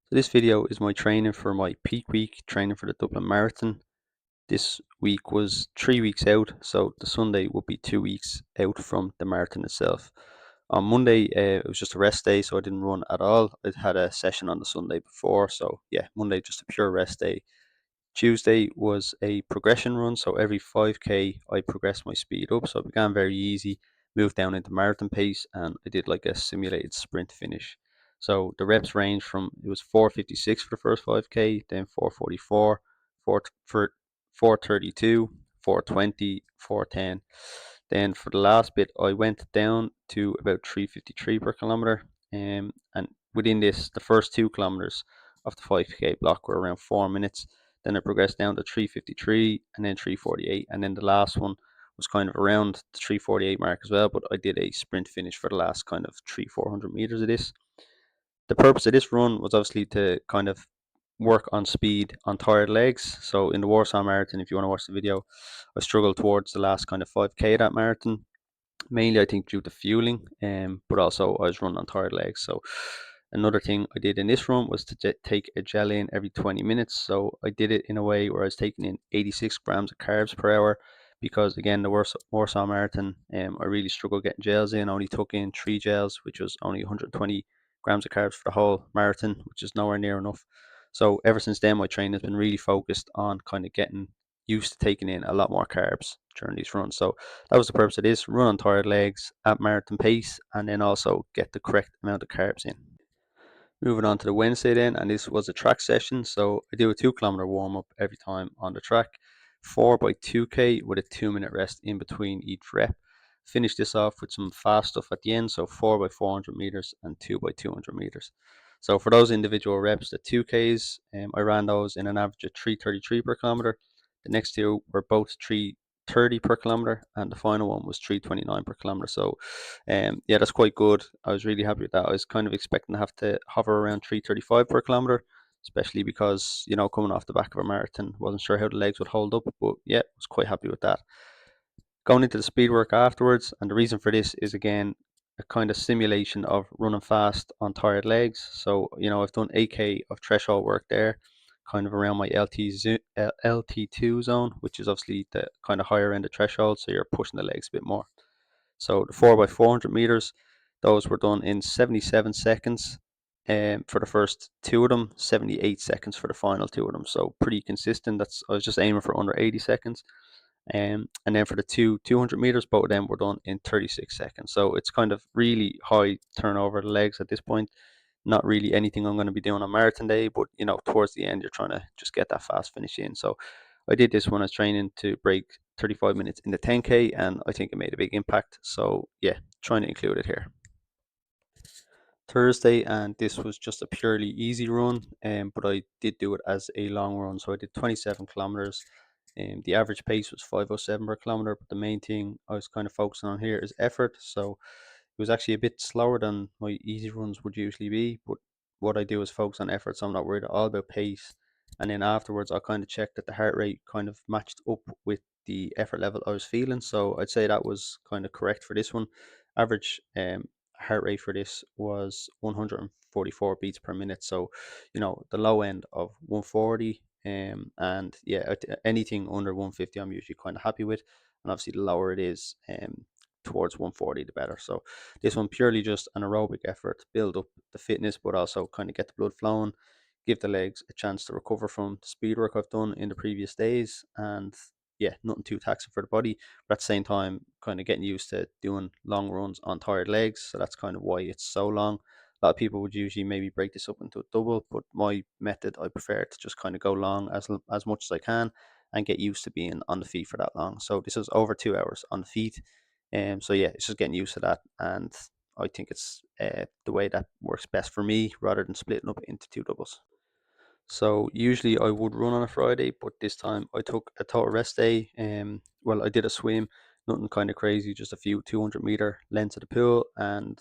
So this video is my training for my peak week, training for the Dublin Marathon. This week was 3 weeks out, so the Sunday would be 2 weeks out from the marathon itself. On Monday, it was just a rest day, so I didn't run at all. I had a session on the Sunday before, so yeah, Monday just a pure rest day. Tuesday was a progression run, so every 5k I progressed my speed up. So it began very easy, moved down into marathon pace, and I did like a simulated sprint finish. So the reps range from it was 4:56 for the first 5k, then 4:44, 4 for 4:32, 4:20, 4:10. Then for the last bit, I went down to about 3:53 per kilometer, and within this, the first 2 kilometers of the 5k block were around 4 minutes. Then it progressed down to 3:53 and then 3:48. And then the last one was kind of around the 3:48 mark as well. But I did a sprint finish for the last kind of 400 meters of this. The purpose of this run was obviously to kind of work on speed on tired legs. So in the Warsaw Marathon, if you want to watch the video, I struggled towards the last kind of 5k of that marathon, mainly I think due to fueling, but also I was running on tired legs. So another thing I did in this run was to take a gel in every 20 minutes. So I did it in a way where I was taking in 86 grams of carbs per hour, because again the Warsaw Marathon, I really struggled getting gels in. I only took in 3 gels, which was only 120 grams of carbs for the whole marathon, which is nowhere near enough. So ever since then, my training has been really focused on kind of getting used to taking in a lot more carbs during these runs. So that was the purpose of this: run on tired legs at marathon pace, and then also get the correct amount of carbs in. Moving on to the Wednesday then, and this was a track session. So I do a 2 kilometer warm up every time on the track, 4 by 2k with a 2 minute rest in between each rep. Finish this off with some fast stuff at the end, so 4 by 400 meters and 2 by 200 meters. So for those individual reps, the 2Ks, I ran those in an average of 3:33 per kilometer. The next two were both 3:30 per kilometer, and the final one was 3:29 per kilometer. So yeah, that's quite good. I was really happy with that. I was kind of expecting to have to hover around 3:35 per kilometer, especially because coming off the back of a marathon, wasn't sure how the legs would hold up. But yeah, I was quite happy with that. Going into the speed work afterwards, and the reason for this is again a kind of simulation of running fast on tired legs. So I've done 8k of threshold work there, kind of around my LT2 zone, which is obviously the kind of higher end of threshold. So you're pushing the legs a bit more. So the 4 by 400 meters, those were done in 77 seconds. For the first two of them, 78 seconds for the final two of them. So pretty consistent. I was just aiming for under 80 seconds. And then for the 200 meters, both of them were done in 36 seconds. So it's kind of really high turnover of the legs at this point. Not really anything I'm going to be doing on marathon day, but towards the end, you're trying to just get that fast finish in. So I did this when I was training to break 35 minutes in the 10k, and I think it made a big impact. So yeah, trying to include it here. Thursday, and this was just a purely easy run, but I did do it as a long run. So I did 27 kilometers. The average pace was 5:07 per kilometer, but the main thing I was kind of focusing on here is effort. So it was actually a bit slower than my easy runs would usually be, but what I do is focus on effort, so I'm not worried at all about pace. And then afterwards, I kind of checked that the heart rate kind of matched up with the effort level I was feeling. So I'd say that was kind of correct for this one. Average heart rate for this was 144 beats per minute. So, the low end of 140. And yeah, anything under 150, I'm usually kind of happy with. And obviously, the lower it is, towards 140, the better. So this one purely just an aerobic effort to build up the fitness, but also kind of get the blood flowing, give the legs a chance to recover from the speed work I've done in the previous days, and yeah, nothing too taxing for the body, but at the same time, kind of getting used to doing long runs on tired legs. So that's kind of why it's so long. A lot of people would usually maybe break this up into a double, but my method, I prefer to just kind of go long as much as I can and get used to being on the feet for that long. So this is over 2 hours on the feet. So yeah, it's just getting used to that, and I think it's the way that works best for me rather than splitting up into two doubles. So usually I would run on a Friday, but this time I took a total rest day. Well, I did a swim, nothing kind of crazy, just a few 200-meter lengths of the pool and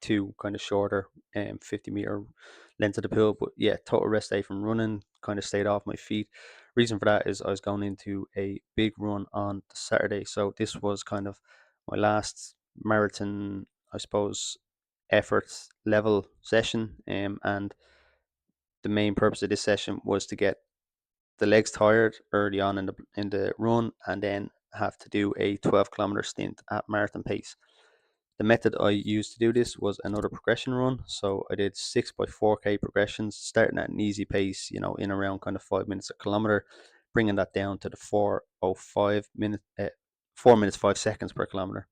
two kind of shorter 50-meter lengths of the pool. But yeah, total rest day from running, kind of stayed off my feet. Reason for that is I was going into a big run on the Saturday, so this was kind of my last marathon, I suppose, effort level session. And the main purpose of this session was to get the legs tired early on in the run, and then have to do a 12-kilometer stint at marathon pace. The method I used to do this was another progression run. So I did 6 by 4K progressions, starting at an easy pace, in around kind of 5 minutes a kilometer, bringing that down to the 4 minutes 5 seconds per kilometer.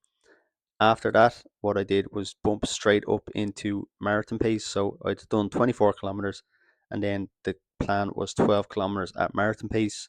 After that, what I did was bump straight up into marathon pace. So I'd done 24 kilometers, and then the plan was 12 kilometers at marathon pace.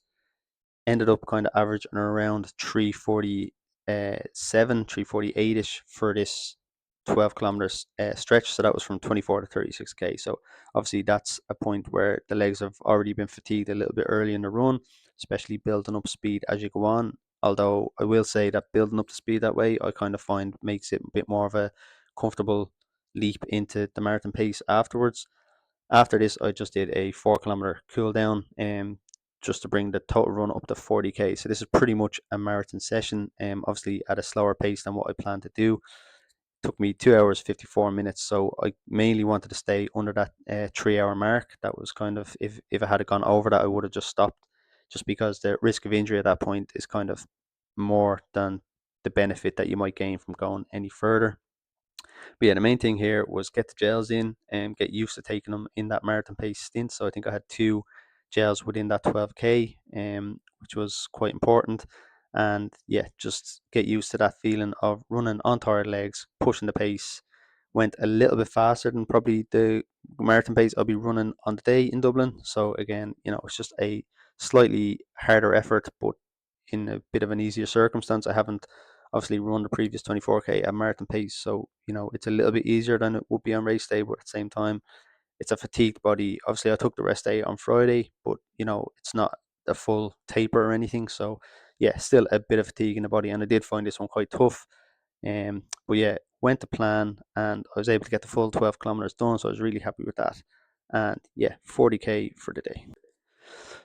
Ended up kind of averaging around 347, 348 ish for this 12 kilometers stretch. So that was from 24 to 36K. So obviously, that's a point where the legs have already been fatigued a little bit early in the run, especially building up speed as you go on. Although I will say that building up the speed that way, I kind of find makes it a bit more of a comfortable leap into the marathon pace afterwards. After this, I just did a 4 kilometer cool down, just to bring the total run up to 40K. So this is pretty much a marathon session, obviously at a slower pace than what I planned to do. Took me 2 hours 54 minutes, so I mainly wanted to stay under that 3 hour mark. That was kind of, if I had gone over that, I would have just stopped, just because the risk of injury at that point is kind of more than the benefit that you might gain from going any further. But yeah, the main thing here was get the gels in and get used to taking them in that marathon pace stint. So I think I had two gels within that 12K, which was quite important. And yeah, just get used to that feeling of running on tired legs, pushing the pace. Went a little bit faster than probably the marathon pace I'll be running on the day in Dublin. So again, it's just a slightly harder effort, but in a bit of an easier circumstance. I haven't obviously run the previous 24K at marathon pace, so it's a little bit easier than it would be on race day, but at the same time, it's a fatigued body. Obviously, I took the rest day on Friday, but it's not a full taper or anything, so yeah, still a bit of fatigue in the body, and I did find this one quite tough. But yeah, went to plan, and I was able to get the full 12 kilometers done, so I was really happy with that. And yeah, 40K for the day.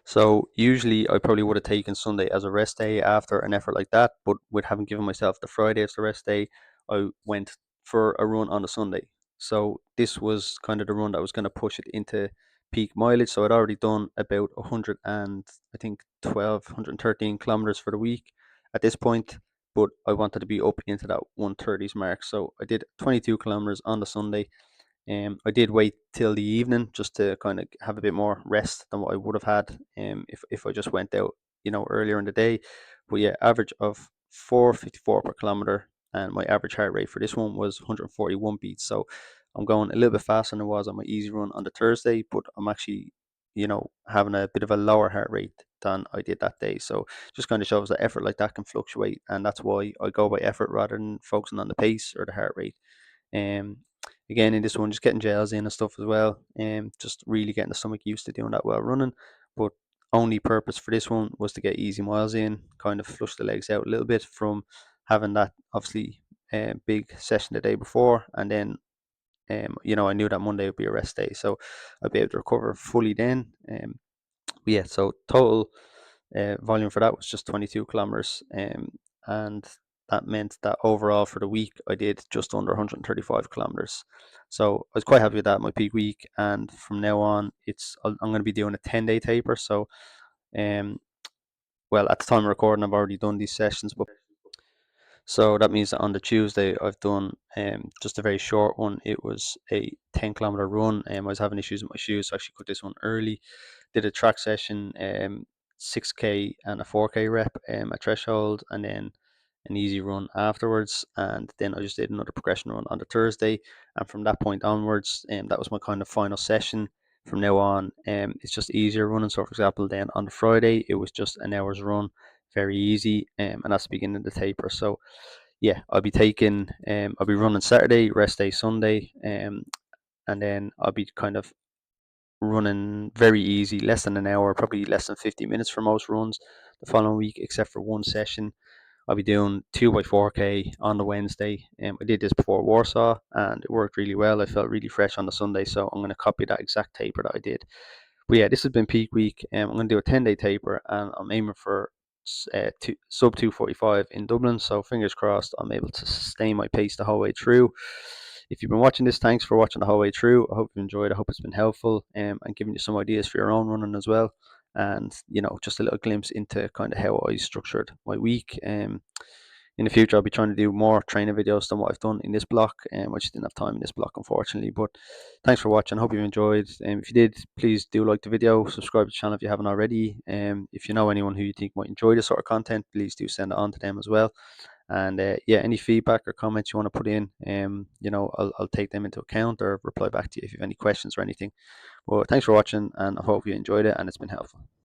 So usually I probably would have taken Sunday as a rest day after an effort like that, but with having given myself the Friday as the rest day, I went for a run on the Sunday. So this was kind of the run that was going to push it into peak mileage. So I'd already done about 100 and I think 12, 113 kilometers for the week at this point, but I wanted to be up into that 130s mark. So I did 22 kilometers on the Sunday. I did wait till the evening just to kind of have a bit more rest than what I would have had if I just went out, earlier in the day. But yeah, average of 454 per kilometer, and my average heart rate for this one was 141 beats. So I'm going a little bit faster than I was on my easy run on the Thursday, but I'm actually, having a bit of a lower heart rate than I did that day. So just kind of shows that effort like that can fluctuate, and that's why I go by effort rather than focusing on the pace or the heart rate. Um, Again, in this one, just getting gels in and stuff as well, and just really getting the stomach used to doing that while running. But only purpose for this one was to get easy miles in, kind of flush the legs out a little bit from having that obviously big session the day before, and then I knew that Monday would be a rest day, so I'd be able to recover fully then. Yeah, so total volume for that was just 22 kilometers, and that meant that overall for the week I did just under 135 kilometers. So I was quite happy with that, my peak week. And from now on, I'm going to be doing a 10-day taper. So, um, well, at the time of recording, I've already done these sessions, but so that means that on the Tuesday I've done just a very short one. It was a 10-kilometer run. I was having issues with my shoes, so I actually cut this one early. Did a track session, 6K and a 4K rep, a threshold, and then an easy run afterwards. And then I just did another progression run on the Thursday. And from that point onwards, that was my kind of final session. From now on, it's just easier running. So, for example, then on the Friday, it was just an hour's run, very easy, and that's the beginning of the taper. So, yeah, I'll be running Saturday, rest day Sunday, and then I'll be kind of running very easy, less than an hour, probably less than 50 minutes for most runs the following week, except for one session. I'll be doing 2 by 4K on the Wednesday. I did this before Warsaw and it worked really well. I felt really fresh on the Sunday, so I'm going to copy that exact taper that I did. But yeah, this has been peak week. I'm going to do a 10-day taper and I'm aiming for sub 245 in Dublin. So fingers crossed I'm able to sustain my pace the whole way through. If you've been watching this, thanks for watching the whole way through. I hope you enjoyed. I hope it's been helpful, and giving you some ideas for your own running as well. And just a little glimpse into kind of how I structured my week. In the future, I'll be trying to do more training videos than what I've done in this block. I just didn't have time in this block, unfortunately. But thanks for watching. Hope you enjoyed. If you did, please do like the video, subscribe to the channel if you haven't already. If you know anyone who you think might enjoy this sort of content, please do send it on to them as well. And yeah, any feedback or comments you want to put in, I'll take them into account or reply back to you if you have any questions or anything. Well, thanks for watching, and I hope you enjoyed it and it's been helpful.